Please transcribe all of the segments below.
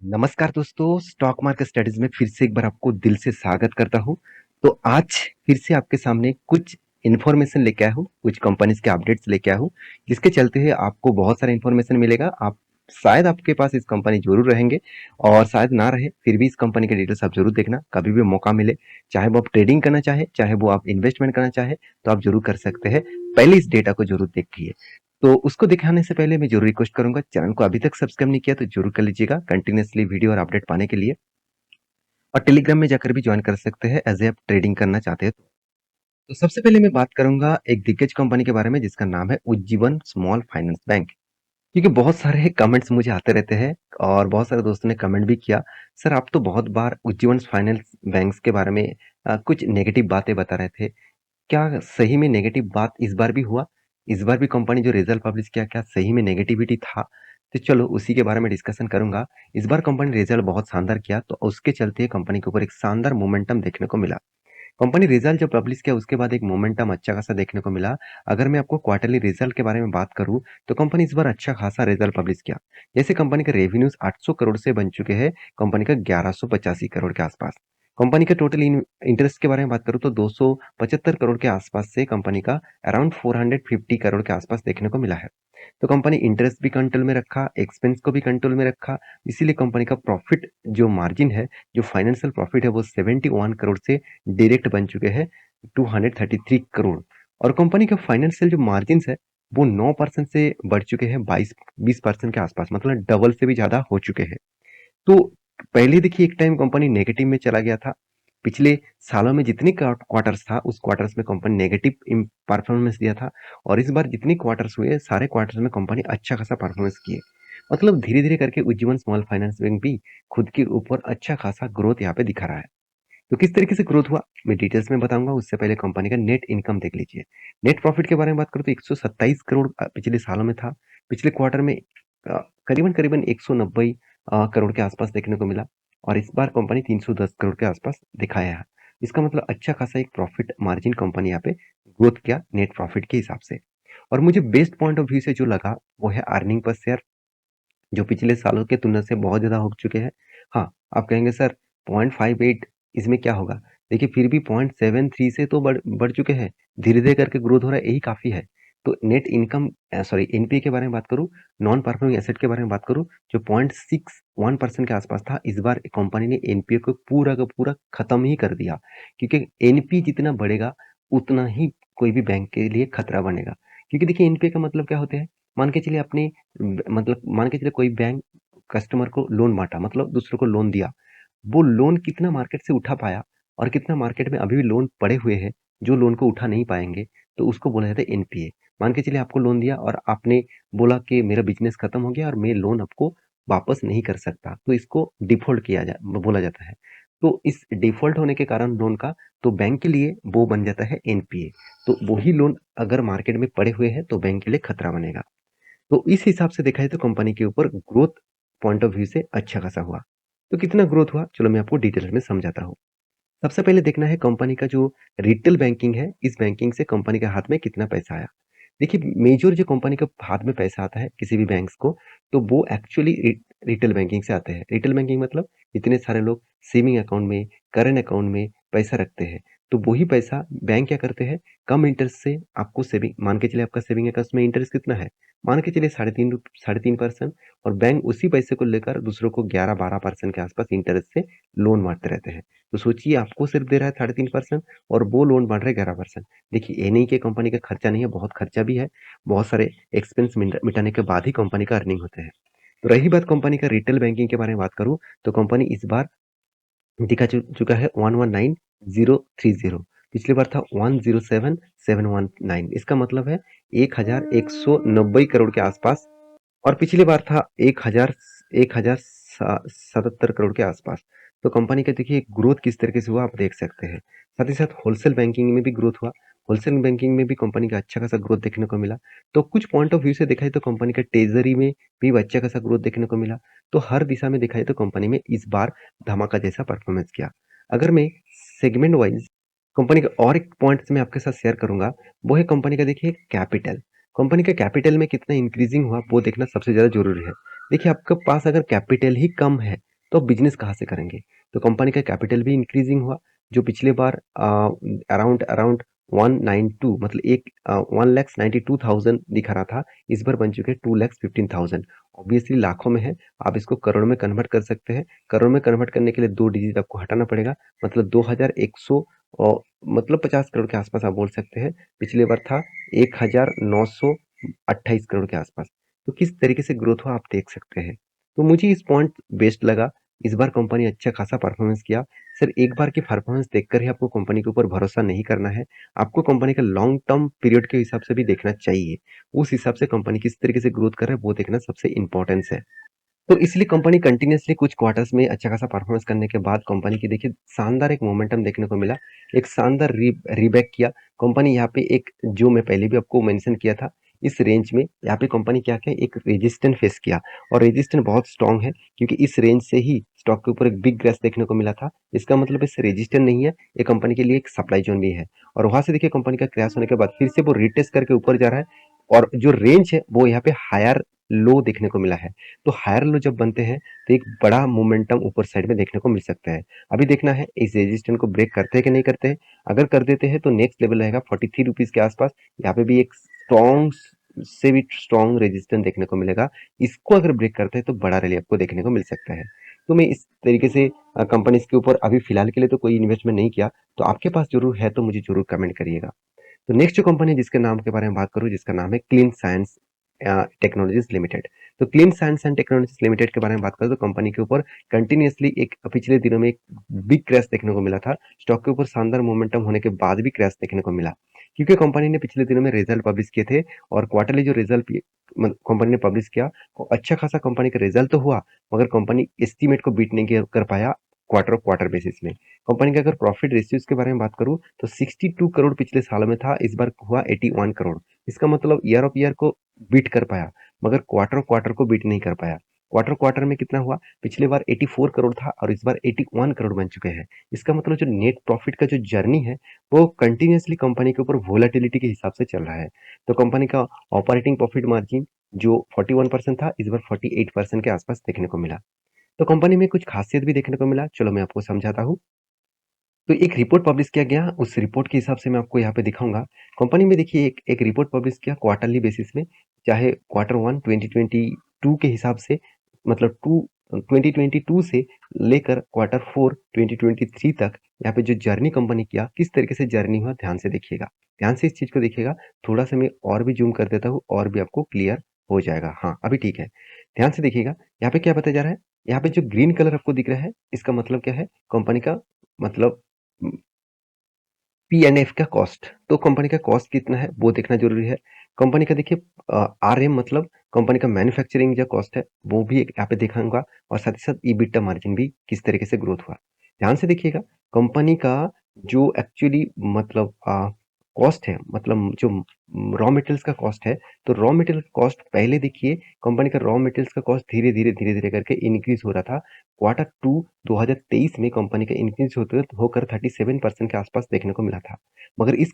नमस्कार दोस्तों, stock market studies में फिर से एक बार आपको दिल से स्वागत करता हूँ। तो आज फिर से आपके सामने कुछ इन्फॉर्मेशन लेके आया हूँ, कुछ कंपनीज के अपडेट्स लेके आया हूँ, जिसके चलते हुए आपको बहुत सारा इन्फॉर्मेशन मिलेगा। आप शायद आपके पास इस कंपनी जरूर रहेंगे और शायद ना रहे, फिर भी इस कंपनी के डिटेल्स आप जरूर देखना। कभी भी मौका मिले, चाहे वो आप ट्रेडिंग करना चाहे, चाहे वो आप इन्वेस्टमेंट करना चाहे, तो आप जरूर कर सकते हैं। पहले इस डेटा को जरूर देखिए। तो उसको दिखाने से पहले मैं जरूर रिक्वेस्ट करूंगा, चैनल को अभी तक सब्सक्राइब नहीं किया तो जरूर कर लीजिएगा कंटिन्यूअसली वीडियो और अपडेट पाने के लिए। और टेलीग्राम में जाकर भी ज्वाइन कर सकते हैं एज ए आप ट्रेडिंग करना चाहते हैं तो सबसे पहले मैं बात करूंगा एक दिग्गज कंपनी के बारे में जिसका नाम है उज्जीवन स्मॉल फाइनेंस बैंक। क्योंकि बहुत सारे कमेंट्स मुझे आते रहते हैं और बहुत सारे दोस्तों ने कमेंट भी किया, सर आप तो बहुत बार उज्जीवन फाइनेंस बैंक्स के बारे में कुछ नेगेटिव बातें बता रहे थे। क्या सही में नेगेटिव बात इस बार भी हुआ? इस बार भी कंपनी जो रिजल्ट पब्लिश किया, क्या सही में नेगेटिविटी था? तो चलो उसी के बारे में डिस्कशन करूंगा। इस बार कंपनी रिजल्ट बहुत शानदार किया, तो उसके चलते कंपनी के ऊपर एक शानदार मोमेंटम देखने को मिला। कंपनी रिजल्ट जब पब्लिश किया उसके बाद एक मोमेंटम अच्छा खासा देखने को मिला। अगर मैं आपको क्वार्टरली रिजल्ट के बारे में बात करूं, तो कंपनी इस बार अच्छा खासा रिजल्ट पब्लिश किया। जैसे कंपनी के रेवेन्यूज 800 करोड़ से बन चुके हैं, कंपनी का 1185 करोड़ के आसपास। कंपनी के टोटल इंटरेस्ट के बारे में बात करूं तो 275 करोड़ के आसपास से कंपनी का अराउंड 450 करोड़ के आसपास देखने को मिला है। तो कंपनी इंटरेस्ट भी कंट्रोल में रखा, एक्सपेंस को भी कंट्रोल में रखा। इसीलिए कंपनी का प्रॉफिट जो मार्जिन है, जो फाइनेंशियल प्रॉफिट है, वो 71 करोड़ से डायरेक्ट बन चुके हैं 233 करोड़। और कंपनी का फाइनेंशियल जो मार्जिन है वो 9% से बढ़ चुके हैं 20% के आसपास, मतलब डबल से भी ज्यादा हो चुके हैं। तो पहले देखिए एक टाइम कंपनी नेगेटिव में चला गया था। पिछले सालों में जितने क्वार्टर्स था उस क्वार्टर्स में कंपनी नेगेटिव परफॉर्मेंस दिया था। और इस बार जितने क्वार्टर्स हुए सारे क्वार्टर्स में कंपनी अच्छा खासा परफॉर्मेंस किए। मतलब धीरे धीरे करके उज्जीवन स्मॉल फाइनेंस बैंक भी खुद के ऊपर अच्छा खासा ग्रोथ यहाँ पे दिखा रहा है। तो किस तरीके से ग्रोथ हुआ मैं डिटेल्स में बताऊंगा। उससे पहले कंपनी का नेट इनकम देख लीजिए। नेट प्रॉफिट के बारे में बात करूं तो 127 करोड़ पिछले सालों में था। पिछले क्वार्टर में करीबन करीबन 190 करोड़ के आसपास देखने को मिला। और इस बार कंपनी 310 करोड़ के आसपास दिखाया है। इसका मतलब अच्छा खासा एक प्रॉफिट मार्जिन कंपनी यहाँ पे ग्रोथ किया नेट प्रॉफिट के हिसाब से। और मुझे बेस्ट पॉइंट ऑफ व्यू से जो लगा वो है अर्निंग पर शेयर, जो पिछले सालों की तुलना से बहुत ज़्यादा हो चुके हैं। हाँ, आप कहेंगे सर 0.58 इसमें क्या होगा? देखिए फिर भी 0.73 से तो बढ़ चुके हैं। धीरे-धीरे करके ग्रोथ हो रहा है, यही काफ़ी है। तो नेट इनकम सॉरी एनपीए के बारे में बात करूँ, नॉन परफॉर्मिंग एसेट के बारे में बात करूँ, जो 0.61% के आसपास था, इस बार कंपनी ने एनपीए को पूरा का पूरा खत्म ही कर दिया। क्योंकि एनपीए जितना बढ़ेगा, उतना ही कोई भी बैंक के लिए खतरा बनेगा। क्योंकि देखिए एनपीए का मतलब क्या होता है? मान के चलिए आपने मतलब मान के चलिए कोई बैंक कस्टमर को लोन बांटा, मतलब दूसरों को लोन दिया। वो लोन कितना मार्केट से उठा पाया और कितना मार्केट में अभी भी लोन पड़े हुए हैं जो लोन को उठा नहीं पाएंगे, तो उसको बोला जाता है एनपीए। मान के चलिए आपको लोन दिया और आपने बोला कि मेरा बिजनेस खत्म हो गया और मैं लोन आपको वापस नहीं कर सकता, तो इसको डिफॉल्ट बोला जाता है। तो इस डिफॉल्ट होने के कारण लोन का, तो बैंक के लिए वो बन जाता है एनपीए। तो वही लोन अगर मार्केट में पड़े हुए हैं तो बैंक के लिए खतरा बनेगा। तो इस हिसाब से देखा जाए तो कंपनी के ऊपर ग्रोथ पॉइंट ऑफ व्यू से अच्छा खासा हुआ। तो कितना ग्रोथ हुआ चलो मैं आपको डिटेल में समझाता हूँ। सबसे पहले देखना है कंपनी का जो रिटेल बैंकिंग है, इस बैंकिंग से कंपनी के हाथ में कितना पैसा आया। देखिए मेजर जो कंपनी के हाथ में पैसा आता है किसी भी बैंक्स को, तो वो एक्चुअली रिटेल बैंकिंग से आते हैं। रिटेल बैंकिंग मतलब इतने सारे लोग सेविंग अकाउंट में, करंट अकाउंट में पैसा रखते हैं। तो वही पैसा बैंक क्या करते हैं, कम इंटरेस्ट से आपको सेविंग, मान के चलिए आपका सेविंग अकाउंट में इंटरेस्ट कितना है, मान के चलिए 3.5% और बैंक उसी पैसे को लेकर दूसरों को 11-12% के आसपास इंटरेस्ट से लोन बांटते रहते हैं। तो सोचिए आपको सिर्फ दे रहा है 3.5% और वो लोन बांट रहे 11%। देखिए ये नहीं कि कंपनी का खर्चा नहीं है, बहुत खर्चा भी है। बहुत सारे एक्सपेंस मिटाने के बाद ही कंपनी का अर्निंग होते हैं। तो रही बात कंपनी का रिटेल बैंकिंग के बारे में बात करूं, तो कंपनी इस बार चुका है 119030। पिछली बार था 107719। इसका मतलब है 1190 करोड़ के आसपास। और पिछली बार था 1077 करोड़ के आसपास। तो कंपनी का देखिए ग्रोथ किस तरीके से हुआ आप देख सकते हैं। साथ ही साथ होलसेल बैंकिंग में भी ग्रोथ हुआ। होलसेल बैंकिंग में भी कंपनी का अच्छा खासा ग्रोथ देखने को मिला। तो कुछ पॉइंट ऑफ व्यू से देखा जाए तो कंपनी का ट्रेजरी में भी अच्छा खासा ग्रोथ देखने को मिला। तो हर दिशा में देखा जाए तो कंपनी में इस बार धमाका जैसा परफॉर्मेंस किया। अगर मैं सेगमेंट वाइज कंपनी का और एक पॉइंट मैं आपके साथ शेयर करूंगा, वो है कंपनी का देखिए कैपिटल। कंपनी का कैपिटल में कितना इंक्रीजिंग हुआ वो देखना सबसे ज़्यादा ज़रूरी है। देखिए आपके पास अगर कैपिटल ही कम है तो अब बिजनेस कहाँ से करेंगे? तो कंपनी का कैपिटल भी इंक्रीजिंग हुआ, जो पिछले बार अराउंड अराउंड 192 मतलब 1,92,000 दिखा रहा था, इस बार बन चुके हैं 2,15,000। ऑब्वियसली लाखों में है, आप इसको करोड़ में कन्वर्ट कर सकते हैं। करोड़ में कन्वर्ट करने के लिए 2 डिजिट आपको हटाना पड़ेगा, मतलब 2,100 और मतलब 50 करोड़ के आसपास आप बोल सकते हैं। पिछले बार था 1,928 करोड़ के आसपास। तो किस तरीके से ग्रोथ हुआ आप देख सकते हैं। तो मुझे इस पॉइंट बेस्ट लगा। इस बार कंपनी अच्छा खासा परफॉर्मेंस किया। सर एक बार की परफॉर्मेंस देखकर ही आपको कंपनी के ऊपर भरोसा नहीं करना है। आपको कंपनी का लॉन्ग टर्म पीरियड के हिसाब से भी देखना चाहिए। उस हिसाब से कंपनी किस तरीके से ग्रोथ कर रहा है वो देखना सबसे इम्पोर्टेंस है। तो इसलिए कंपनी कंटिन्यूअसली कुछ क्वार्टर्स में अच्छा खासा परफॉर्मेंस करने के बाद कंपनी की देखिए शानदार एक मोमेंटम देखने को मिला। एक शानदार रीबैक किया। कंपनी यहाँ पे एक जो मैं पहले भी आपको मेंशन किया था, इस रेंज में यहाँ पे कंपनी क्या किया, एक रेजिस्टेंस फेस किया और रेजिस्टेंस बहुत स्ट्रांग है क्योंकि इस रेंज से ही स्टॉक के ऊपर एक बिग क्रैश देखने को मिला था। इसका मतलब इस रेजिस्टेंस नहीं है, ये कंपनी के लिए एक सप्लाई जोन भी है और वहां से देखिए कंपनी का क्रैश होने के बाद फिर से वो रिटेस्ट करके ऊपर जा रहा है और जो रेंज है वो यहाँ पे हायर लो देखने को मिला है। तो हायर लो जब बनते हैं तो एक बड़ा मोमेंटम ऊपर साइड में देखने को मिल सकता है। अभी देखना है इस रेजिस्टेंस को ब्रेक करते हैं कि नहीं करते हैं। अगर कर देते हैं तो नेक्स्ट लेवल रहेगा 43 रुपीज के आसपास। यहाँ पे भी एक स्ट्रॉन्ग से भी स्ट्रॉन्ग रेजिस्टेंस देखने को मिलेगा। इसको अगर ब्रेक करते हैं तो बड़ा रैली आपको देखने को मिल सकता है। तो मैं इस तरीके से कंपनी के ऊपर अभी फिलहाल के लिए तो कोई इन्वेस्टमेंट नहीं किया। तो आपके पास जरूर है तो मुझे जरूर कमेंट करिएगा। तो नेक्स्ट जो कंपनी है जिसके नाम के बारे में बात करूँ, जिसका नाम है क्लीन साइंस टेक्नोलॉजीज लिमिटेड। तो clean science and technologies limited के बारे में बात करें तो कंपनी के ऊपर कंटिन्यूअसली एक पिछले दिनों में एक बिग क्रैश देखने को मिला था। स्टॉक के ऊपर शानदार मोमेंटम होने के बाद भी क्रैश देखने को मिला क्योंकि कंपनी ने पिछले दिनों में रिजल्ट पब्लिश किए थे और क्वार्टरली जो रिजल्ट कंपनी ने पब्लिश किया वो अच्छा खासा कंपनी का रिजल्ट तो हुआ, मगर कंपनी एस्टीमेट को बीट नहीं कर पाया क्वार्टर बेसिस में। कंपनी का अगर प्रॉफिट रेशियोज के बारे में बात करूं तो 62 करोड़ पिछले साल में था, इस बार हुआ 81 करोड़। इसका मतलब ईयर ऑफ ईयर को बीट कर पाया, मगर क्वार्टर को बीट नहीं कर पाया। क्वार्टर में कितना हुआ, पिछले बार 84 करोड़ था और इस बार 81 करोड़ बन चुके हैं। इसका मतलब जो नेट प्रॉफिट का जो जर्नी है वो कंटिन्यूअसली कंपनी के ऊपर वोलेटिलिटी के हिसाब से चल रहा है। तो कंपनी का ऑपरेटिंग प्रॉफिट मार्जिन जो 41% था, इस बार 48% के आसपास देखने को मिला। तो कंपनी में कुछ खासियत भी देखने को मिला, चलो मैं आपको समझाता हूँ। तो एक रिपोर्ट पब्लिश किया गया, उस रिपोर्ट के हिसाब से मैं आपको यहाँ पे दिखाऊंगा। कंपनी में देखिए एक रिपोर्ट पब्लिश किया क्वार्टरली बेसिस में, चाहे क्वार्टर 1 2022 के हिसाब से, मतलब 2022 से लेकर क्वार्टर 4 2023 तक यहाँ पे जो जर्नी कंपनी किया, किस तरीके से जर्नी हुआ ध्यान से देखिएगा। ध्यान से इस चीज को देखिएगा। थोड़ा सा मैं और भी जूम कर देता हूँ और भी आपको क्लियर हो जाएगा। हाँ अभी ठीक है, ध्यान से देखिएगा। यहाँ पे क्या बताया जा रहा है, यहाँ पे जो ग्रीन कलर आपको दिख रहा है इसका मतलब क्या है, कंपनी का मतलब पी एंड एफ का कॉस्ट। तो कंपनी का कॉस्ट कितना है वो देखना जरूरी है। कंपनी का देखिए आर एम मतलब कंपनी का मैन्युफैक्चरिंग जो कॉस्ट है वो भी यहाँ पे दिखाऊंगा और साथ ही साथ ईबिटा मार्जिन भी किस तरीके से ग्रोथ हुआ ध्यान से देखिएगा। कंपनी का जो एक्चुअली मतलब कॉस्ट है, मतलब जो रॉ मटेरियल्स का कॉस्ट है, तो रॉ मटेरियल कॉस्ट पहले देखिए कंपनी का रॉ मटेरियल्स का कॉस्ट धीरे धीरे करके इंक्रीज हो रहा था। क्वार्टर 2 2023 में कंपनी का इंक्रीज होकर 37% के आसपास देखने को मिला था, मगर इस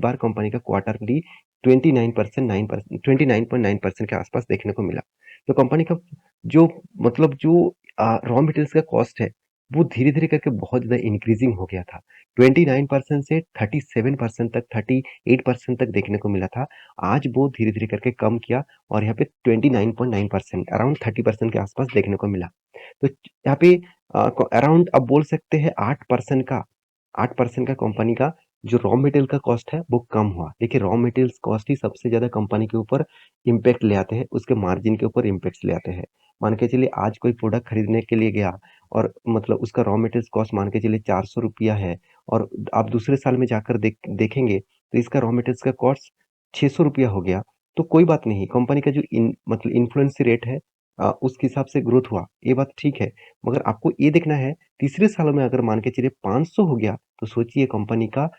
बार कंपनी का क्वार्टरली 29.9% के आसपास देखने को मिला। तो कंपनी का जो मतलब जो रॉ मटेरियल्स का कॉस्ट है वो धीरे धीरे करके बहुत ज्यादा इंक्रीजिंग हो गया था। 29% से 37% तक, 38% तक देखने को मिला था। आज वो धीरे धीरे करके कम किया और यहाँ पे 29.9% अराउंड 30% के आसपास देखने को मिला। तो यहाँ पे अराउंड आप बोल सकते हैं 8% का कंपनी का जो रॉ मटेरियल का कॉस्ट है वो कम हुआ। देखिए रॉ मटेरियल्स कॉस्ट ही सबसे ज्यादा कंपनी के ऊपर इम्पैक्ट ले आते हैं, उसके मार्जिन के ऊपर इम्पैक्ट ले आते हैं। मान के चलिए आज कोई प्रोडक्ट खरीदने के लिए गया और मतलब उसका रॉ मटेरियल्स कॉस्ट मान के चलिए 400 रुपया है और आप दूसरे साल में जाकर देखेंगे तो इसका रॉ मटेरियल्स का कॉस्ट 600 रुपया हो गया। तो कोई बात नहीं, कंपनी का जो मतलब इन्फ्लुएंस रेट है उसके हिसाब से ग्रोथ हुआ, ये बात ठीक है। मगर आपको ये देखना है तीसरे साल में अगर मान के चलिए 500 हो गया तो सोचिए कंपनी का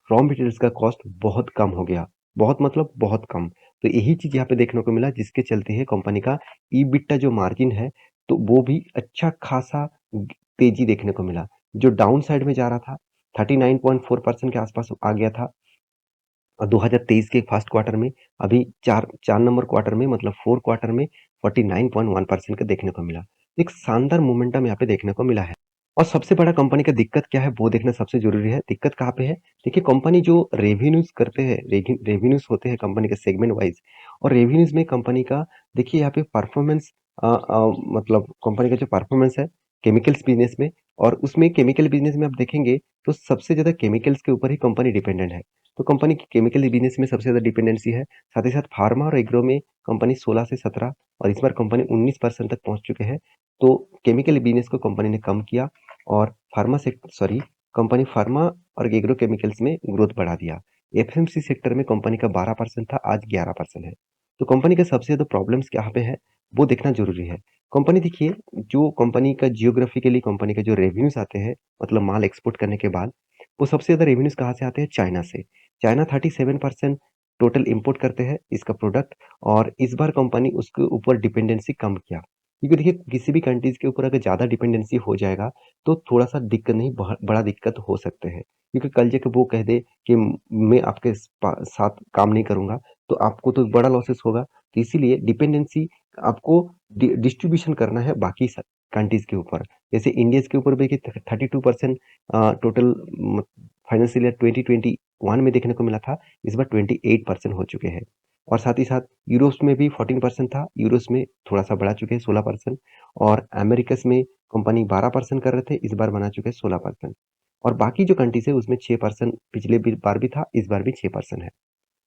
रॉ मटेरियल्स का कॉस्ट बहुत कम हो गया। बहुत मतलब बहुत कम। तो यही चीज यहाँ पे देखने को मिला जिसके चलते है कंपनी का ईबिटा जो मार्जिन है तो वो भी अच्छा खासा तेजी देखने को मिला। जो डाउन साइड में जा रहा था 39.4% के आसपास आ गया था 2023 के फर्स्ट क्वार्टर में, अभी चार चार नंबर क्वार्टर में मतलब 4 क्वार्टर में 49.1% का देखने को मिला। एक शानदार मोमेंटम यहाँ पे देखने को मिला है। और सबसे बड़ा कंपनी का दिक्कत क्या है वो देखना सबसे ज़रूरी है। दिक्कत कहाँ पे है? देखिए कंपनी जो रेवेन्यूज़ करते हैं, रेवेन्यूज़ होते हैं कंपनी के सेगमेंट वाइज़, और रेवेन्यूज़ में कंपनी का देखिए यहाँ पे परफॉर्मेंस मतलब कंपनी का जो परफॉर्मेंस है केमिकल्स बिज़नेस में, और उसमें केमिकल बिज़नेस में आप देखेंगे तो सबसे ज़्यादा केमिकल्स के ऊपर ही कंपनी डिपेंडेंट है। तो कंपनी की केमिकल बिज़नेस में सबसे ज़्यादा डिपेंडेंसी है। साथ ही साथ फार्मा और एग्रो में कंपनी 16 से 17, और इस बार कंपनी 19% तक पहुँच चुके हैं। तो केमिकल बिज़नेस को कंपनी ने कम किया, और कंपनी फार्मा और एग्रो केमिकल्स में ग्रोथ बढ़ा दिया। एफएमसी सेक्टर में कंपनी का 12% था, आज 11% है। तो कंपनी के सबसे ज़्यादा प्रॉब्लम्स कहाँ पे है, वो देखना ज़रूरी है। कंपनी देखिए, जो कंपनी का जियोग्राफिकली कंपनी के जो रेवेन्यूज़ आते हैं, मतलब माल एक्सपोर्ट करने के बाद, वो सबसे ज़्यादा रेवेन्यूज़ कहाँ से आते हैं? चाइना से। चाइना 37% टोटल इम्पोर्ट करते हैं इसका प्रोडक्ट, और इस बार कंपनी उसके ऊपर डिपेंडेंसी कम किया। क्योंकि देखिए किसी भी कंट्रीज़ के ऊपर अगर ज़्यादा डिपेंडेंसी हो जाएगा, तो थोड़ा-सा दिक्कत नहीं, बड़ा दिक्कत हो सकते हैं। क्योंकि कल जाके वो कह दे कि मैं आपके साथ काम नहीं करूँगा, तो आपको तो बड़ा लॉसेस होगा। तो इसीलिए डिपेंडेंसी आपको डिस्ट्रीब्यूशन करना है बाकी कंट्रीज़ के ऊपर। जैसे इंडिया के ऊपर देखिए 32% टोटल फाइनेंशियल ईयर 2021 में देखने को मिला था, इस बार 28% हो चुके हैं। और साथ ही साथ यूरोप्स में भी 14% था, यूरोस में थोड़ा-सा बढ़ा चुके हैं 16%, और अमेरिकस में कंपनी 12% कर रहे थे, इस बार बना चुके हैं 16%। और बाकी जो कंट्रीज़ है उसमें 6% पिछले बार भी था, इस बार भी 6% है।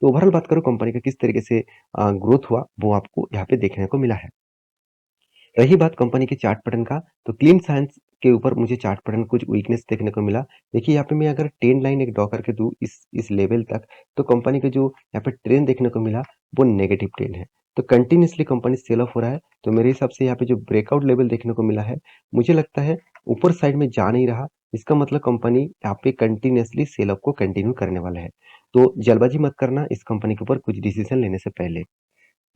तो ओवरऑल बात करूँ कंपनी का किस तरीके से ग्रोथ हुआ, वो आपको यहाँ पे देखने को मिला है। रही बात कंपनी के चार्ट पैटर्न का, तो क्लीन साइंस के ऊपर मुझे चार्ट पैटर्न कुछ वीकनेस देखने को मिला। देखिए यहाँ पे मैं अगर ट्रेंड लाइन एक ड्रॉ करके दूँ इस लेवल तक, तो कंपनी का जो यहाँ पे ट्रेंड देखने को मिला, वो नेगेटिव ट्रेंड है। तो कंटिन्यूअसली कंपनी सेल ऑफ हो रहा है। तो मेरे हिसाब से यहाँ पे जो ब्रेकआउट लेवल देखने को मिला है, मुझे लगता है ऊपर साइड में जा नहीं रहा। इसका मतलब कंपनी यहाँ पे कंटिन्यूअसली सेल ऑफ को कंटिन्यू करने वाला है। तो जल्दबाजी मत करना इस कंपनी के ऊपर कुछ डिसीजन लेने से पहले।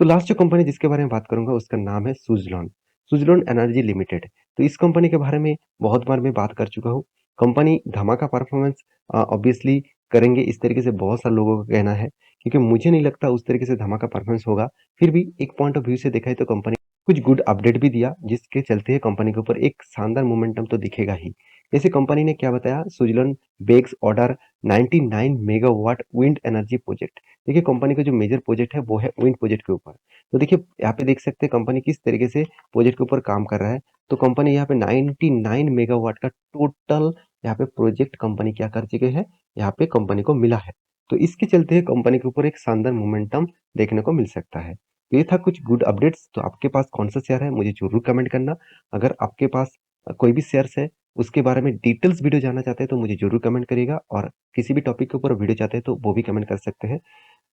तो लास्ट जो कंपनी जिसके बारे में बात करूँगा उसका नाम है सुज़लॉन, सुज़लॉन एनर्जी लिमिटेड। तो इस कंपनी के बारे में बहुत बार मैं बात कर चुका हूँ। कंपनी धमाका परफॉर्मेंस ऑब्वियसली करेंगे, इस तरीके से बहुत सारे लोगों का कहना है, क्योंकि मुझे नहीं लगता उस तरीके से धमाका परफॉर्मेंस होगा। फिर भी एक पॉइंट ऑफ व्यू से देखा है तो कंपनी कुछ गुड अपडेट भी दिया, जिसके चलते कंपनी के ऊपर एक शानदार मोमेंटम तो दिखेगा ही। जैसे कंपनी ने क्या बताया, Suzlon bags order 99 megawatt wind energy project. देखिए कंपनी का जो मेजर प्रोजेक्ट है वो है विंड प्रोजेक्ट के ऊपर। तो देखिए यहाँ पे देख सकते हैं कंपनी किस तरीके से प्रोजेक्ट के ऊपर काम कर रहा है। तो कंपनी यहाँ पे 99 मेगावाट का टोटल यहाँ पे प्रोजेक्ट कंपनी क्या कर चुके हैं, यहाँ पे कंपनी को मिला है। तो इसके चलते कंपनी के ऊपर एक शानदार मोमेंटम देखने को मिल सकता है। तो ये था कुछ गुड अपडेट्स। तो आपके पास कौन सा शेयर है मुझे जरूर कमेंट करना। अगर आपके पास कोई भी शेयर्स है उसके बारे में डिटेल्स वीडियो जानना चाहते हैं तो मुझे जरूर कमेंट करिएगा, और किसी भी टॉपिक के ऊपर वीडियो चाहते हैं तो वो भी कमेंट कर सकते हैं।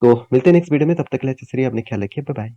तो मिलते हैं नेक्स्ट वीडियो में, तब तक के लिए अच्छे से रहिए, अपने ख्याल रखिए, बाय बाय।